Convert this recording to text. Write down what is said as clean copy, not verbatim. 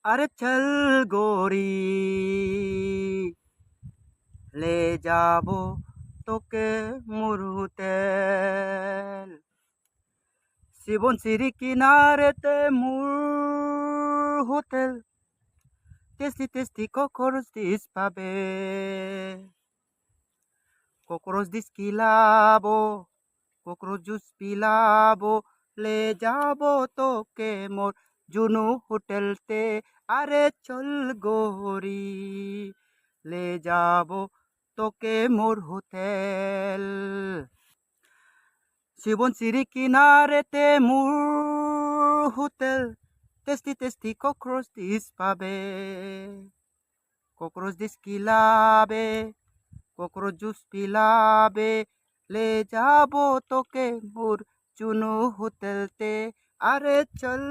अरे चल गोरी ले जाबो তোকে মোর হোটেল শিবনশিরি কিনারেতে মোর hotel tasty tasty cockroach dish পাবে ককরোচ ডিশ খিলাবো ককরোচ জুস পিলাবো ले जाबो তোকে মোর জুনু হোটেলতে আরে চল গোরি ले जाबो তোকে মোর হোটেল শিবনশিরি কিনারেতে মোর hotel tasty tasty cockroach dish পাবে ককরোচ ডিশ খিলাবে ককরোচ জুস পিলাবে ले जाबो তোকে মোর জুনু হোটেলতে আরে চল